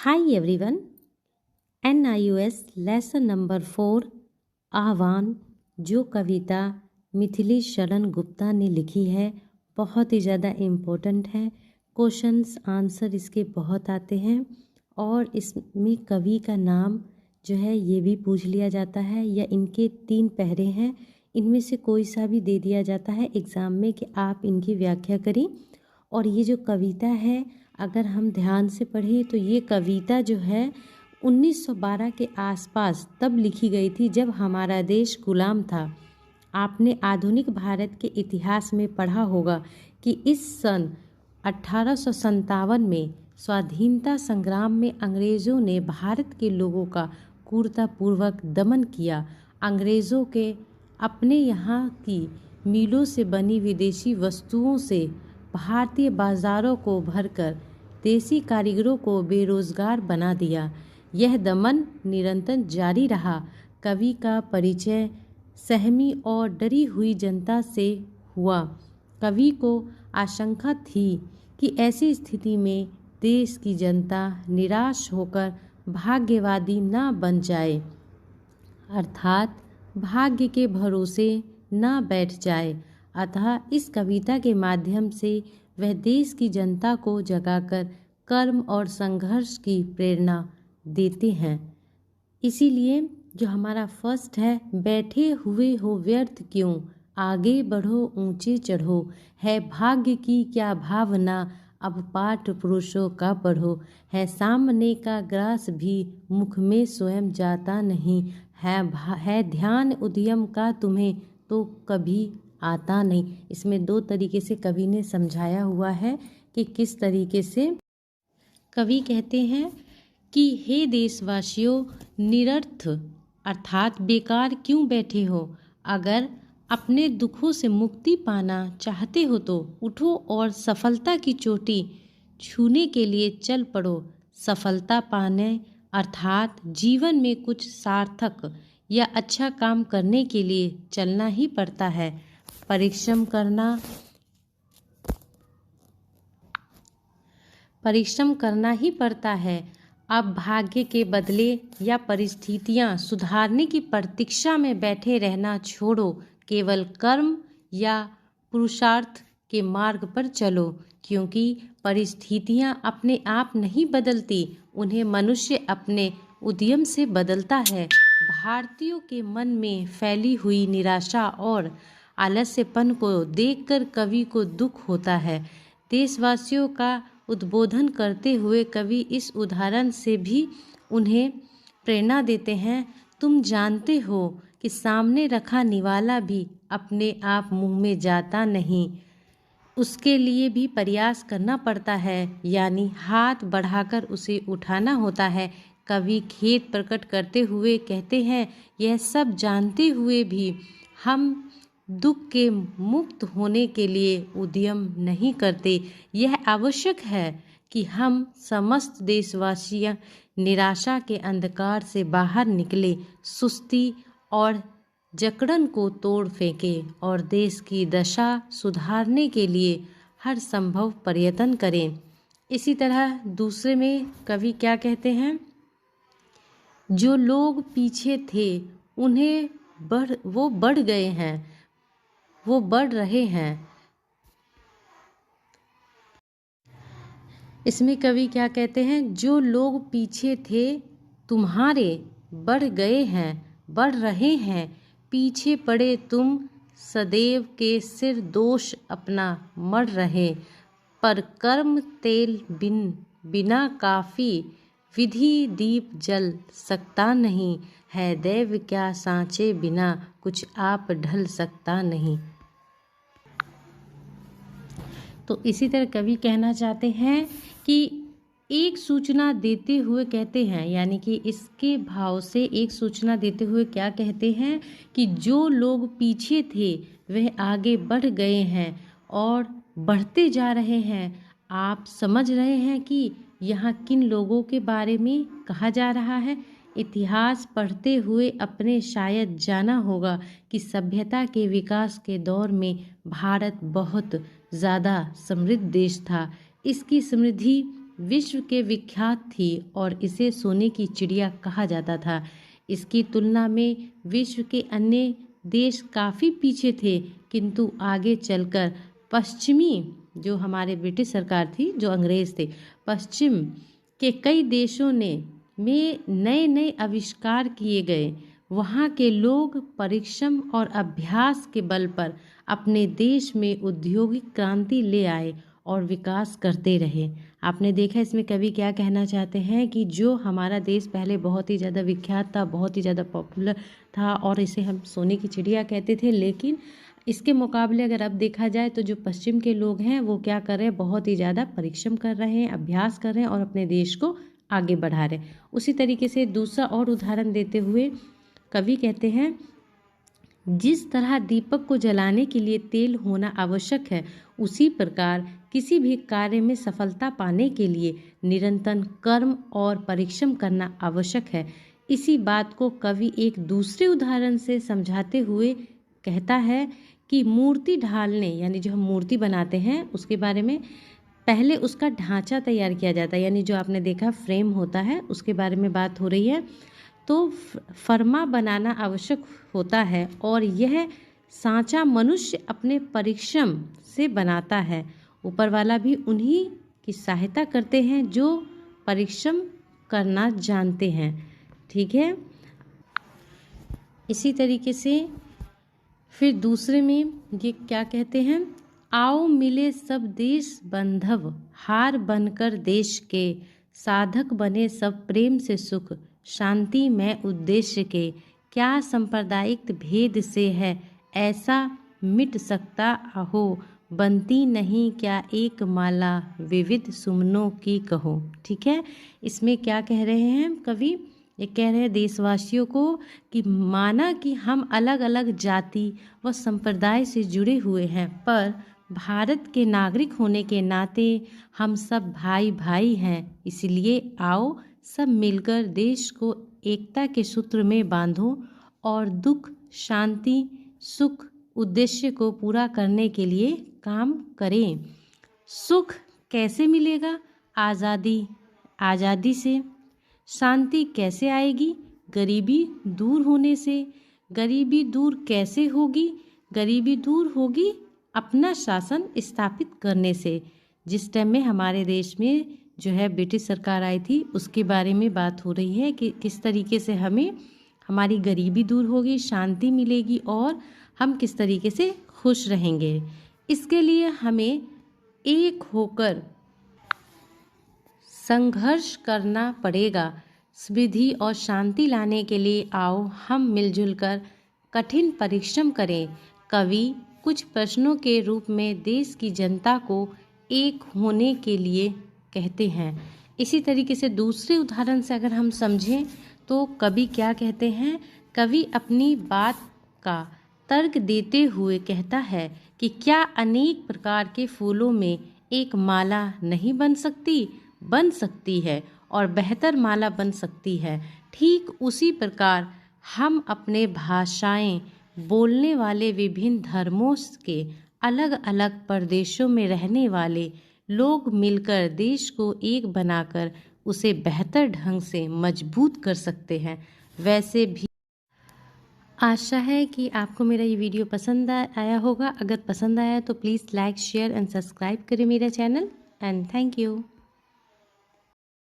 Hi everyone, NIUS lesson number 4 आह्वान, जो कविता मिथिलेश शरण गुप्ता ने लिखी है, बहुत ही ज़्यादा इम्पोर्टेंट है। क्वेश्चंस आंसर इसके बहुत आते हैं और इसमें कवि का नाम जो है ये भी पूछ लिया जाता है, या इनके 3 पहरे हैं, इनमें से कोई सा भी दे दिया जाता है एग्ज़ाम में कि आप इनकी व्याख्या करें। और ये जो कविता है, अगर हम ध्यान से पढ़ें तो ये कविता जो है 1912 के आसपास तब लिखी गई थी जब हमारा देश गुलाम था। आपने आधुनिक भारत के इतिहास में पढ़ा होगा कि इस सन 1857 में स्वाधीनता संग्राम में अंग्रेज़ों ने भारत के लोगों का क्रूरतापूर्वक दमन किया। अंग्रेज़ों के अपने यहाँ की मिलों से बनी विदेशी वस्तुओं से भारतीय बाज़ारों को भरकर देसी कारीगरों को बेरोज़गार बना दिया। यह दमन निरंतर जारी रहा। कवि का परिचय सहमी और डरी हुई जनता से हुआ। कवि को आशंका थी कि ऐसी स्थिति में देश की जनता निराश होकर भाग्यवादी न बन जाए, अर्थात भाग्य के भरोसे न बैठ जाए। अतः इस कविता के माध्यम से वह देश की जनता को जगाकर कर्म और संघर्ष की प्रेरणा देते हैं। इसीलिए जो हमारा फर्स्ट है, बैठे हुए हो व्यर्थ क्यों, आगे बढ़ो ऊंचे चढ़ो, है भाग्य की क्या भावना, अब पाठ पुरुषों का पढ़ो, है सामने का ग्रास भी मुख में स्वयं जाता नहीं, है ध्यान उद्यम का तुम्हें तो कभी आता नहीं। इसमें 2 तरीके से कवि ने समझाया हुआ है कि किस तरीके से कवि कहते हैं कि हे देशवासियों, निरर्थ अर्थात बेकार क्यों बैठे हो, अगर अपने दुखों से मुक्ति पाना चाहते हो तो उठो और सफलता की चोटी छूने के लिए चल पड़ो। सफलता पाने अर्थात जीवन में कुछ सार्थक या अच्छा काम करने के लिए चलना ही पड़ता है। परिश्रम करना ही पड़ता है। अब भाग्य के बदले या परिस्थितियां सुधारने की प्रतीक्षा में बैठे रहना छोड़ो, केवल कर्म या पुरुषार्थ के मार्ग पर चलो, क्योंकि परिस्थितियां अपने आप नहीं बदलती, उन्हें मनुष्य अपने उद्यम से बदलता है। भारतीयों के मन में फैली हुई निराशा और आलस्यपन को देखकर कवि को दुख होता है। देशवासियों का उद्बोधन करते हुए कवि इस उदाहरण से भी उन्हें प्रेरणा देते हैं। तुम जानते हो कि सामने रखा निवाला भी अपने आप मुंह में जाता नहीं, उसके लिए भी प्रयास करना पड़ता है, यानी हाथ बढ़ाकर उसे उठाना होता है। कवि खेद प्रकट करते हुए कहते हैं, यह सब जानते हुए भी हम दुख के मुक्त होने के लिए उद्यम नहीं करते। यह आवश्यक है कि हम समस्त देशवासियां निराशा के अंधकार से बाहर निकले, सुस्ती और जकड़न को तोड़ फेंकें और देश की दशा सुधारने के लिए हर संभव प्रयत्न करें। इसी तरह दूसरे में कवि क्या कहते हैं, जो लोग पीछे थे उन्हें वो बढ़ गए हैं, वो बढ़ रहे हैं। इसमें कवि क्या कहते हैं, जो लोग पीछे थे तुम्हारे बढ़ गए हैं, बढ़ रहे हैं, पीछे पड़े तुम सदैव के सिर दोष अपना मढ़ रहे, पर कर्म तेल बिना काफ़ी, विधि दीप जल सकता नहीं, है दैव क्या सांचे बिना कुछ आप ढल सकता नहीं। तो इसी तरह कवि कहना चाहते हैं कि एक सूचना देते हुए कहते हैं, यानी कि इसके भाव से एक सूचना देते हुए क्या कहते हैं कि जो लोग पीछे थे वह आगे बढ़ गए हैं और बढ़ते जा रहे हैं। आप समझ रहे हैं कि यहाँ किन लोगों के बारे में कहा जा रहा है। इतिहास पढ़ते हुए अपने शायद जाना होगा कि सभ्यता के विकास के दौर में भारत बहुत ज़्यादा समृद्ध देश था। इसकी समृद्धि विश्व के विख्यात थी और इसे सोने की चिड़िया कहा जाता था। इसकी तुलना में विश्व के अन्य देश काफ़ी पीछे थे, किंतु आगे चलकर पश्चिमी जो हमारे ब्रिटिश सरकार थी, जो अंग्रेज़ थे, पश्चिम के कई देशों में नए नए आविष्कार किए गए। वहाँ के लोग परिश्रम और अभ्यास के बल पर अपने देश में औद्योगिक क्रांति ले आए और विकास करते रहे। आपने देखा इसमें कवि क्या कहना चाहते हैं कि जो हमारा देश पहले बहुत ही ज़्यादा विख्यात था, बहुत ही ज़्यादा पॉपुलर था और इसे हम सोने की चिड़िया कहते थे, लेकिन इसके मुकाबले अगर अब देखा जाए तो जो पश्चिम के लोग हैं वो क्या कर रहे हैं, बहुत ही ज़्यादा परिश्रम कर रहे हैं, अभ्यास कर रहे हैं और अपने देश को आगे बढ़ा रहे हैं। उसी तरीके से दूसरा और उदाहरण देते हुए कवि कहते हैं, जिस तरह दीपक को जलाने के लिए तेल होना आवश्यक है, उसी प्रकार किसी भी कार्य में सफलता पाने के लिए निरंतर कर्म और परिश्रम करना आवश्यक है। इसी बात को कवि एक दूसरे उदाहरण से समझाते हुए कहता है कि मूर्ति ढालने, यानी जो हम मूर्ति बनाते हैं उसके बारे में पहले उसका ढांचा तैयार किया जाता है, यानी जो आपने देखा फ्रेम होता है उसके बारे में बात हो रही है। तो फर्मा बनाना आवश्यक होता है और यह सांचा मनुष्य अपने परिश्रम से बनाता है। ऊपर वाला भी उन्हीं की सहायता करते हैं जो परिश्रम करना जानते हैं। ठीक है, इसी तरीके से फिर दूसरे में ये क्या कहते हैं, आओ मिले सब देश बंधव, हार बनकर देश के, साधक बने सब प्रेम से सुख, शांति में उद्देश्य के, क्या सांप्रदायिक भेद से है ऐसा मिट सकता अहो, बनती नहीं क्या एक माला विविध सुमनों की कहो। ठीक है, इसमें क्या कह रहे हैं कवि, ये कह रहे हैं देशवासियों को कि माना कि हम अलग अलग जाति व संप्रदाय से जुड़े हुए हैं, पर भारत के नागरिक होने के नाते हम सब भाई भाई हैं। इसलिए आओ सब मिलकर देश को एकता के सूत्र में बांधो और दुख, शांति, सुख, उद्देश्य को पूरा करने के लिए काम करें। सुख कैसे मिलेगा? आज़ादी से। शांति कैसे आएगी? गरीबी दूर होने से। गरीबी दूर कैसे होगी? गरीबी दूर होगी अपना शासन स्थापित करने से। जिस टाइम में हमारे देश में जो है ब्रिटिश सरकार आई थी उसके बारे में बात हो रही है कि किस तरीके से हमें हमारी गरीबी दूर होगी, शांति मिलेगी और हम किस तरीके से खुश रहेंगे। इसके लिए हमें एक होकर संघर्ष करना पड़ेगा। समृद्धि और शांति लाने के लिए आओ हम मिलजुल कर कठिन परिश्रम करें। कवि कुछ प्रश्नों के रूप में देश की जनता को एक होने के लिए कहते हैं। इसी तरीके से दूसरे उदाहरण से अगर हम समझें तो कवि क्या कहते हैं, कवि अपनी बात का तर्क देते हुए कहता है कि क्या अनेक प्रकार के फूलों में एक माला नहीं बन सकती? बन सकती है और बेहतर माला बन सकती है। ठीक उसी प्रकार हम अपने भाषाएं बोलने वाले विभिन्न धर्मों के अलग अलग प्रदेशों में रहने वाले लोग मिलकर देश को एक बनाकर उसे बेहतर ढंग से मजबूत कर सकते हैं। वैसे भी आशा है कि आपको मेरा ये वीडियो पसंद आया होगा। अगर पसंद आया तो please like, share and subscribe करें मेरा चैनल। And thank you.